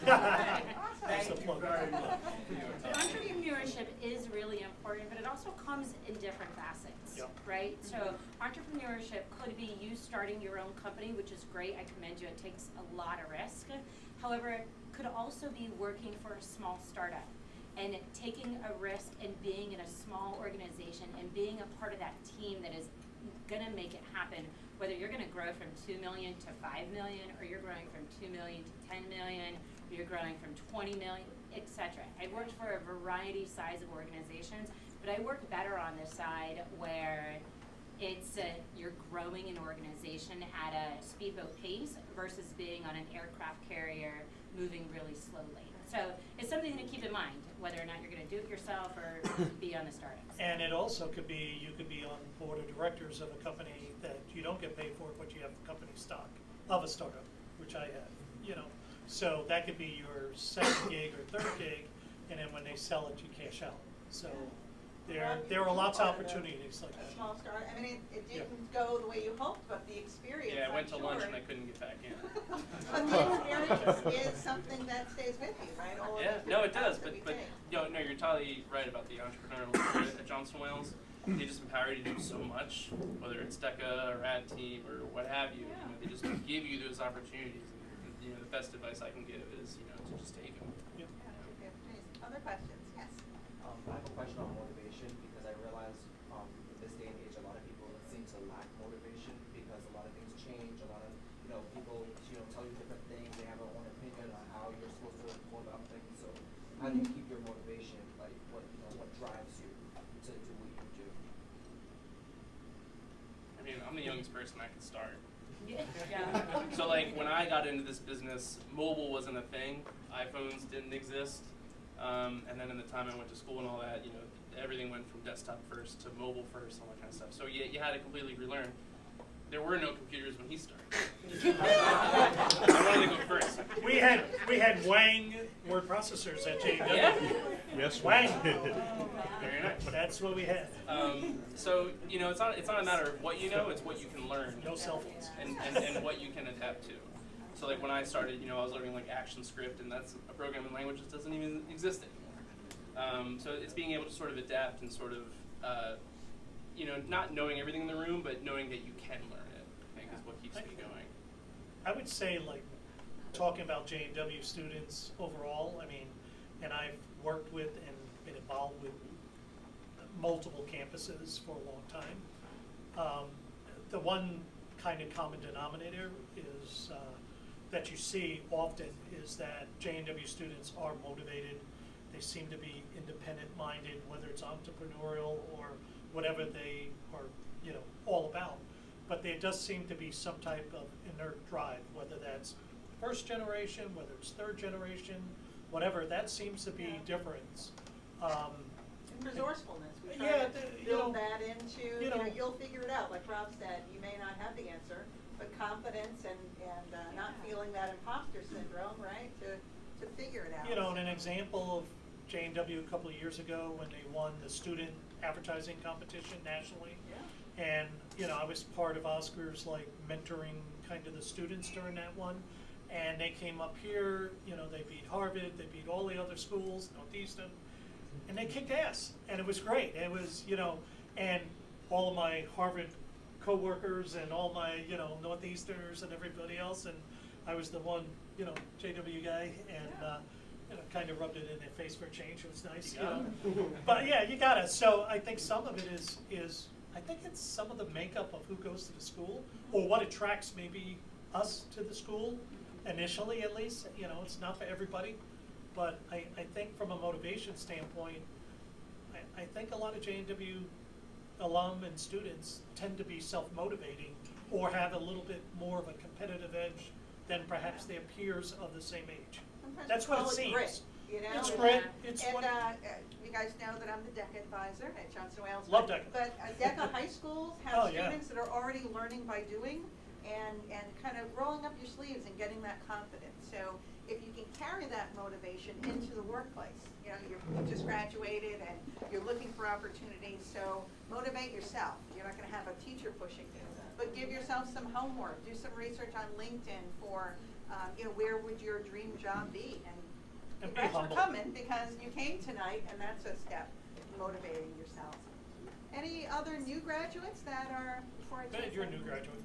That's the Thank you plug. very much for your But time. entrepreneurship is really important, but it also comes in different facets, Yep. right? So entrepreneurship could be you starting your own company, which is great. I commend you. It takes a lot of risk. However, it could also be working for a small startup and taking a risk and being in a small organization and being a part of that team that is gonna make it happen, whether you're gonna grow from 2 million to 5 million, or you're growing from 2 million to 10 million, or you're growing from 20 million, etc. I've worked for a variety size of organizations, but I work better on the side where it's you're growing an organization at a speedboat pace versus being on an aircraft carrier moving really slowly. So it's something to keep in mind, whether or not you're going to do it yourself or be on the startups. And it also could be, you could be on the board of directors of a company that you don't get paid for, but you have company stock of a startup, which I have, you know. So that could be your second gig or third gig, and then when they sell it, you cash out. So there are lots of opportunities like A that. small start. I mean, it Yeah. didn't go the way you hoped, but the experience. Yeah, I went to I'm lunch sure- and I couldn't get back in. But the experience is something that stays with you, right? All of Yeah, these no, it different does, paths that we but take. no, you're totally right about the entrepreneurial spirit at Johnson Wales. They just empower you to do so much, whether it's DECA or Ad Team or what have you. You know, they just give you those opportunities. And, you know, the best advice I can give is, you know, to just take them. Yeah. Yeah, take the opportunities. Other questions? Yes. I have a question on motivation because I realize in this day and age, a lot of people seem to lack motivation because a lot of things change. A lot of people tell you different things. They have their own opinion on how you're supposed to go about things. So how do you keep your motivation? Like what drives you to do what you do? I mean, I'm the youngest person I could start. Yeah. So like when I got into this business, mobile wasn't a thing. iPhones didn't exist. And then in the time I went to school and all that, you know, everything went from desktop first to mobile first, all that kind of stuff. So you had to completely relearn. There were no computers when he started. I wanted to go first. We had Wang word processors at JWU. Yeah. Yes, Wang. Very nice. That's what we had. So you know, it's not a matter of what you know; it's what you can learn No cell phones. and what you can adapt to. So like when I started, you know, I was learning like ActionScript, and that's a programming language that doesn't even exist anymore. So it's being able to sort of adapt and sort of, you know, not knowing everything in the room, but knowing that you can learn it, I think is what keeps me going. I would say, like, talking about JWU students overall, I mean, and I've worked with and been involved with multiple campuses for a long time. The one kind of common denominator is that you see often is that JWU students are motivated. They seem to be independent-minded, whether it's entrepreneurial or whatever they are, you know, all about. But there does seem to be some type of inert drive, whether that's first generation, whether it's third generation, whatever. That seems to be different. And resourcefulness. We try Yeah, to you know, build that into, you know, you'll figure it out. Like Rob said, you may not have the answer, but confidence and not feeling that imposter syndrome, right? To figure it out. You know, and an example of JWU a couple of years ago when they won the student advertising competition nationally. Yeah. And, you know, I was part of Oscar's, like, mentoring kind of the students during that one. And they came up here, you know, they beat Harvard, they beat all the other schools, Northeastern, and they kicked ass. And it was great. It was, you know, and all of my Harvard coworkers and all my, you know, Northeasterners and everybody else, and I was the one, you know, JW guy, and you know, kind of rubbed it in their face for a change. It was nice, you know. But yeah, you got it. So I think some of it is I think it's some of the makeup of who goes to the school, or what attracts maybe us to the school, initially at least. You know, it's not for everybody, but I think from a motivation standpoint, I think a lot of JW alum and students tend to be self-motivating or have a little bit more of a competitive edge than perhaps their peers of the same age. Sometimes That's we what call it it seems. grit, you know? It's And, grit, it's And, what, you guys know that I'm the DECA advisor at Johnson Wales. Love DECA. But DECA high schools Oh, have yeah. students that are already learning by doing and kind of rolling up your sleeves and getting that confidence. So if you can carry that motivation into the workplace, you know, you just graduated and you're looking for opportunities, so motivate yourself. You're not gonna have a teacher pushing you, but give yourself some homework, do some research on LinkedIn for, you know, where would your dream job be? And And be congrats for humble. coming, because you came tonight, and that's a step, motivating yourself. Any other new graduates that are, before I Good, take you're a them? new graduate.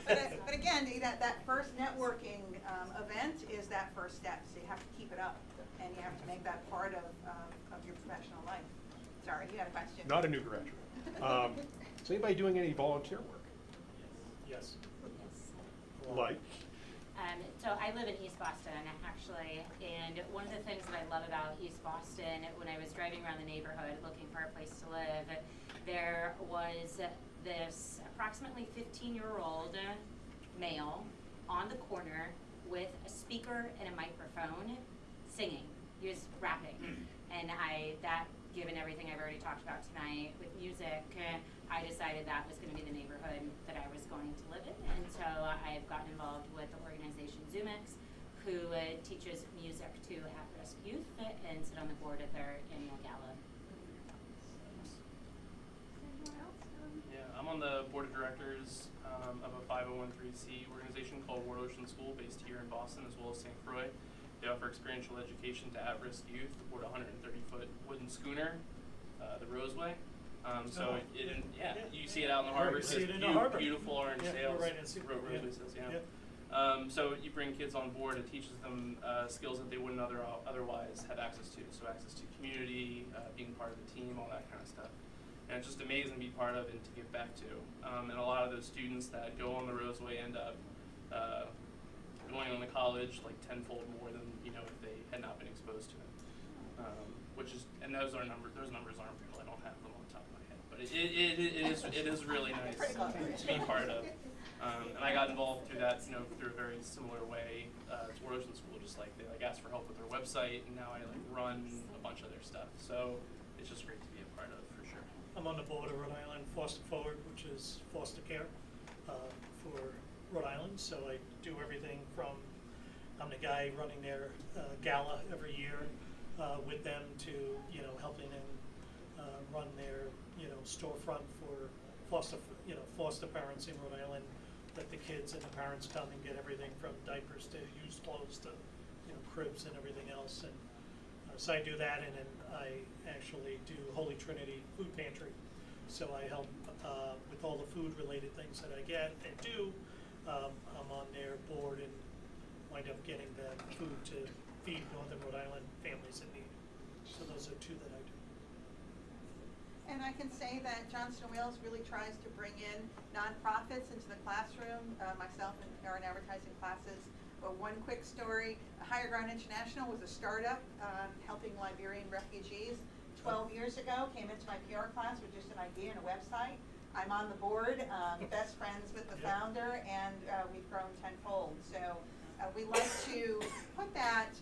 But again, that first networking event is that first step, so you have to keep it up, and you have to make that part of your professional life. Sorry, you had a question? Not a new graduate. Is anybody doing any volunteer work? Yes. Like? So I live in East Boston, actually, and one of the things that I love about East Boston, when I was driving around the neighborhood looking for a place to live, there was this approximately 15-year-old male on the corner with a speaker and a microphone singing. He was rapping, and that, given everything I've already talked about tonight with music, I decided that was going to be the neighborhood that I was going to live in, and so I've gotten involved with the organization Zoomix, who teaches music to at-risk youth and sit on the board at their annual gala. Anyone else? Yeah, I'm on the board of directors of a 501(c) organization called World Ocean School, based here in Boston, as well as St. Croix. They offer experiential education to at-risk youth aboard a 130-foot wooden schooner, the Roseway. So Oh. you see it out in the harbor. We see it in the It's harbor. beautiful orange Yeah, sails. we're right in Seaport, yeah. Roseway sails, yeah. Yeah. So you bring kids on board, it teaches them skills that they wouldn't otherwise have access to. So access to community, being part of the team, all that kind of stuff. And it's just amazing to be part of and to give back to. And a lot of those students that go on the Roseway end up going on to college like tenfold more than if they had not been exposed to it. And those numbers aren't real. I don't have them on top of my head, but it is really nice to be part of. And I got involved through that, through a very similar way to World Ocean School. Just like they asked for help with their website, and now I run a bunch of their stuff. So it's just great to be a part of, for sure. I'm on the board of Rhode Island Foster Forward, which is foster care for Rhode Island. So I do everything from, I'm the guy running their gala every year with them to, helping them run their, storefront for foster parents in Rhode Island. Let the kids and the parents come and get everything from diapers to used clothes to, cribs and everything else. And so I do that, and then I actually do Holy Trinity Food Pantry. So I help with all the food-related things that I get and do. I'm on their board and wind up getting the food to feed Northern Rhode Island families in need. So those are two that I do. And I can say that Johnson Wales really tries to bring in nonprofits into the classroom. Myself and our advertising classes. But one quick story, Higher Ground International was a startup helping Liberian refugees. 12 years ago, came into my PR class with just an idea and a website. I'm on the board, best friends with the founder, and we've grown tenfold. So we like to put that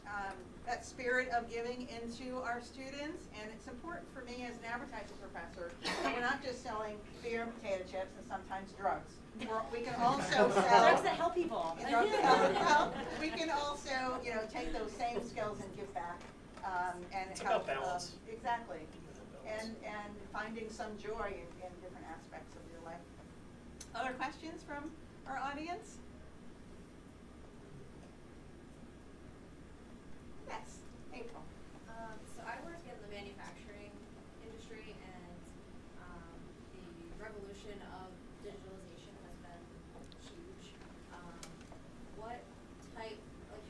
spirit of giving into our students, and it's important for me as an advertising professor that we're not just selling beer and potato chips and sometimes drugs. We can also sell Drugs that help people. drugs that help. We can also, take those same skills and give back, and It's help. about balance. Exactly, and finding some joy in different aspects of your life. Other questions from our audience? Yes, April. So I work in the manufacturing industry, and the revolution of digitalization has been huge.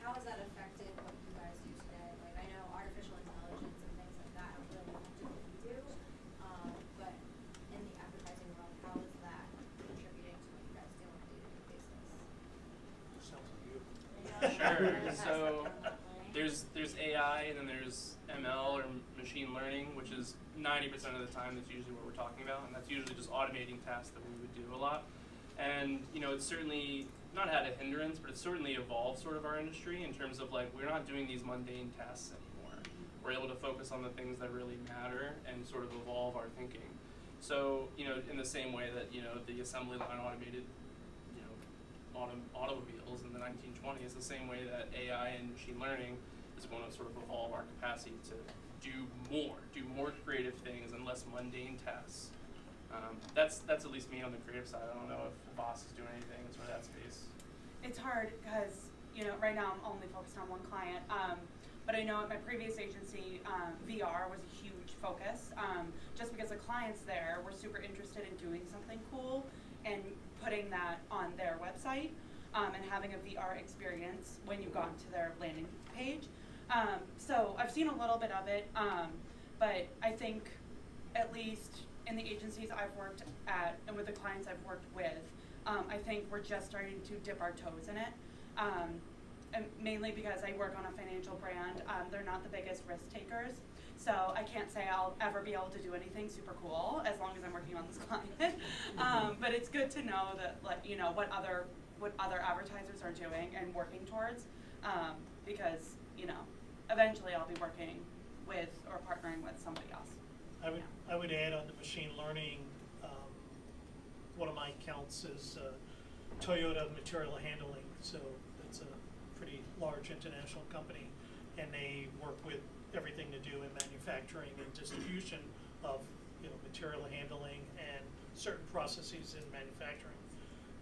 How has that affected what you guys do today? Like, I know artificial intelligence and things like that have really affected what you do, but Sure. So there's AI and then there's ML or machine learning, which is 90% of the time that's usually what we're talking about, and that's usually just automating tasks that we would do a lot. And it's certainly not had a hindrance, but it's certainly evolved sort of our industry in terms of like we're not doing these mundane tasks anymore. We're able to focus on the things that really matter and sort of evolve our thinking. So in the same way that the assembly line automated automobiles in the 1920s, the same way that AI and machine learning is going to sort of evolve our capacity to do more creative things and less mundane tasks. That's at least me on the creative side. I don't know if Boss is doing anything in sort of that space. It's hard because, right now I'm only focused on one client. But I know at my previous agency, VR was a huge focus. Just because the clients there were super interested in doing something cool and putting that on their website and having a VR experience when you got to their landing page. So I've seen a little bit of it, but I think at least in the agencies I've worked at and with the clients I've worked with, I think we're just starting to dip our toes in it. And mainly because I work on a financial brand, they're not the biggest risk takers. So I can't say I'll ever be able to do anything super cool as long as I'm working on this client. But it's good to know that, what other advertisers are doing and working towards, because eventually I'll be working with or partnering with somebody else. I would add on the machine learning. One of my accounts is Toyota Material Handling, so it's a pretty large international company, and they work with everything to do in manufacturing and distribution of material handling and certain processes in manufacturing.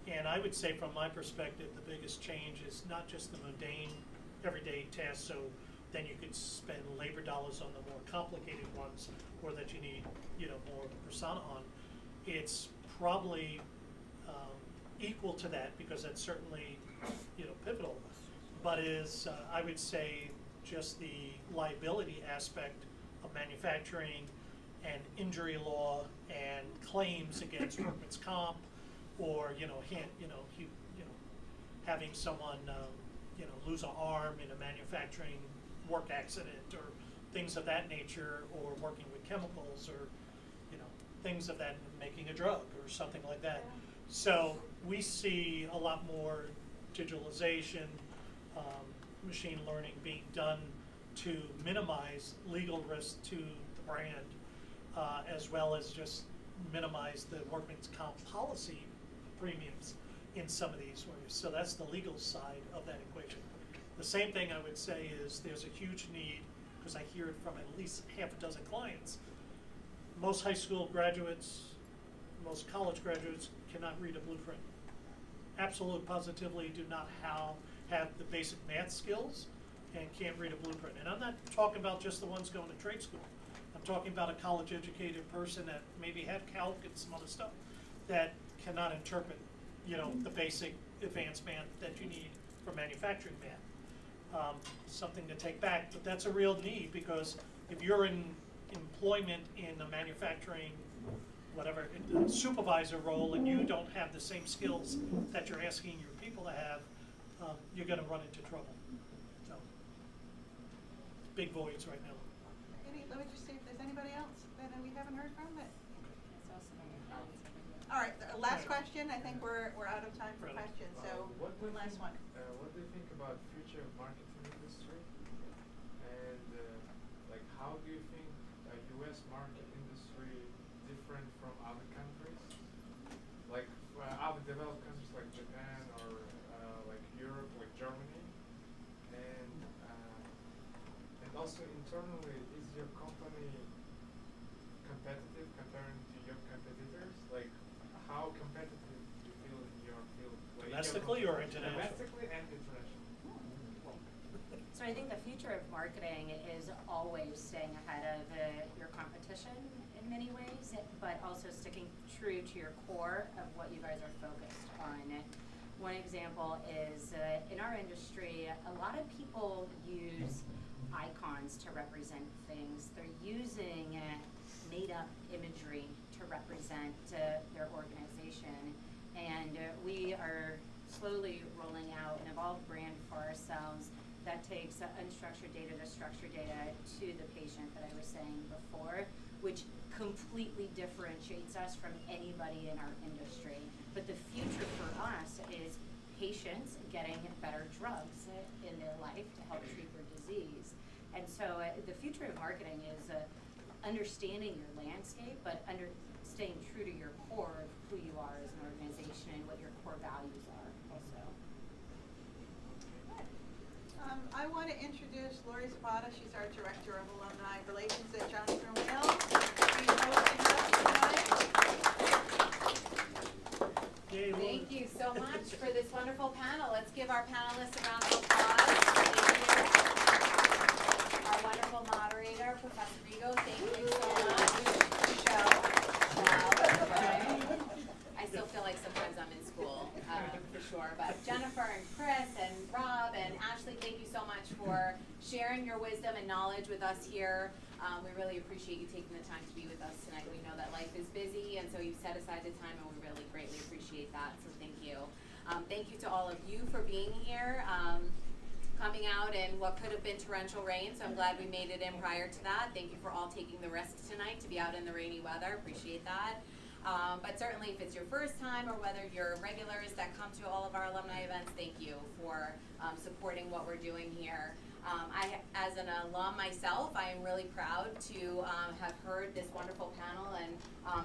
And I would say from my perspective, the biggest change is not just the mundane everyday tasks, so then you could spend labor dollars on the more complicated ones, or that you need more persona on. It's probably equal to that, because that's certainly pivotal, but is I would say just the liability aspect of manufacturing and injury law and claims against workman's comp, or having someone lose an arm in a manufacturing work accident or things of that nature, or working with chemicals, or things of that, making a drug or something like that. Yeah. So we see a lot more digitalization, machine learning being done to minimize legal risk to the brand, as well as just minimize the workman's comp policy premiums in some of these ways. So that's the legal side of that equation. The same thing I would say is there's a huge need, because I hear it from at least half a dozen clients. Most high school graduates, most college graduates cannot read a blueprint. Absolutely, positively do not have the basic math skills and can't read a blueprint. And I'm not talking about just the ones going to trade school. I'm talking about a college educated person that maybe had calc and some other stuff that cannot interpret, the basic advanced math that you need for manufacturing math. Something to take back, but that's a real need, because if you're in employment in a manufacturing, whatever, supervisor role, and you don't have the same skills that you're asking your people to have, you're going to run into trouble. So, big voids right now. Let me just see if there's anybody else that we haven't heard from. All right, the last question. I think we're out of time for questions. So last one. What do you think about future of marketing industry? And how do you think U.S. market industry different from other countries? Like other developed countries like Japan or like Europe, like Germany? And also internally, is your company competitive comparing to your competitors? Like, how competitive do you feel in your field? Like Domestically or international? Domestically and internationally. So I think the future of marketing is always staying ahead of your competition in many ways, but also sticking true to your core of what you guys are focused on. One example is in our industry, a lot of people use icons to represent things. They're using made-up imagery to represent their organization, and we are slowly rolling out an evolved brand for ourselves that takes unstructured data to structured data to the patient that I was saying before, which completely differentiates us from anybody in our industry. But the future for us is patients getting better drugs in their life to help treat their disease. And so the future of marketing is understanding your landscape, but staying true to your core of who you are as an organization and what your core values are also. I want to introduce Lori Zapata. She's our Director of Alumni Relations at Johnson & Wales. She's hosting us tonight. Yay, Lori. Thank you so much for this wonderful panel. Let's give our panelists a round of applause. Thank you. Our wonderful moderator, Professor Rego, thank you so much. Michelle. Wow. I still feel like sometimes I'm in school, for sure. But Jennifer and Chris and Rob and Ashley, thank you so much for sharing your wisdom and knowledge with us here. We really appreciate you taking the time to be with us tonight. We know that life is busy, and so you've set aside the time, and we really greatly appreciate that, so thank you. Thank you to all of you for being here, coming out in what could have been torrential rain, so I'm glad we made it in prior to that. Thank you for all taking the risk tonight to be out in the rainy weather. Appreciate that. But certainly if it's your first time or whether you're regulars that come to all of our alumni events, thank you for supporting what we're doing here. As an alum myself, I am really proud to have heard this wonderful panel, and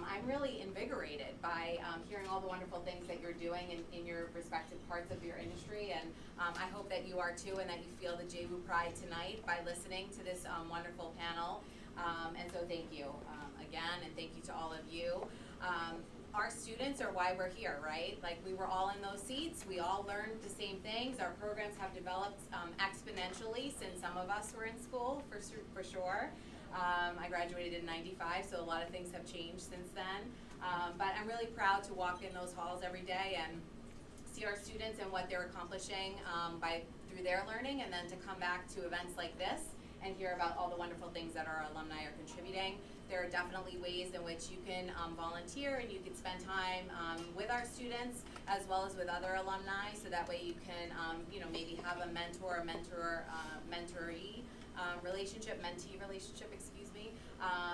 I'm really invigorated by hearing all the wonderful things that you're doing in your respective parts of your industry, and I hope that you are too, and that you feel the JWU pride tonight by listening to this wonderful panel. And so thank you again, and thank you to all of you. Our students are why we're here, right? Like, we were all in those seats. We all learned the same things. Our programs have developed exponentially since some of us were in school, for sure. I graduated in '95, so a lot of things have changed since then. But I'm really proud to walk in those halls every day and see our students and what they're accomplishing through their learning, and then to come back to events like this and hear about all the wonderful things that our alumni are contributing. There are definitely ways in which you can volunteer, and you can spend time with our students as well as with other alumni, so that way you can maybe have a mentoree relationship, mentee relationship, excuse me.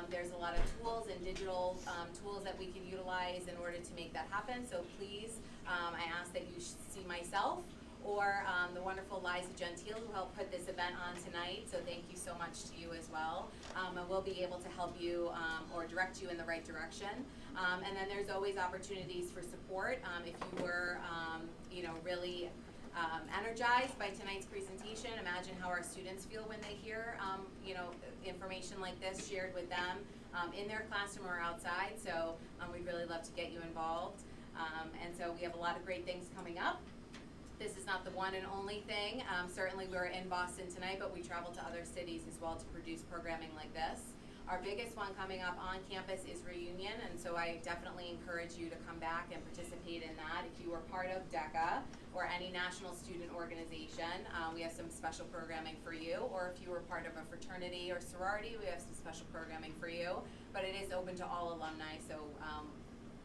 There's a lot of tools and digital tools that we can utilize in order to make that happen, so please, I ask that you see myself or the wonderful Liza Gentile, who helped put this event on tonight. So thank you so much to you as well. And we'll be able to help you or direct you in the right direction. And then there's always opportunities for support. If you were really energized by tonight's presentation, imagine how our students feel when they hear information like this shared with them in their classroom or outside. So we'd really love to get you involved. And so we have a lot of great things coming up. This is not the one and only thing. Certainly we're in Boston tonight, but we travel to other cities as well to produce programming like this. Our biggest one coming up on campus is Reunion, and so I definitely encourage you to come back and participate in that. If you were part of DECA or any national student organization, we have some special programming for you. Or if you were part of a fraternity or sorority, we have some special programming for you. But it is open to all alumni, so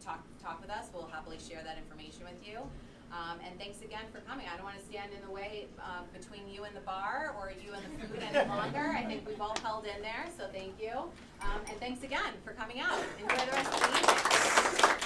talk with us. We'll happily share that information with you. And thanks again for coming. I don't want to stand in the way between you and the bar or you and the food any longer. I think we've all held in there, so thank you. And thanks again for coming out. Enjoy the rest of the evening.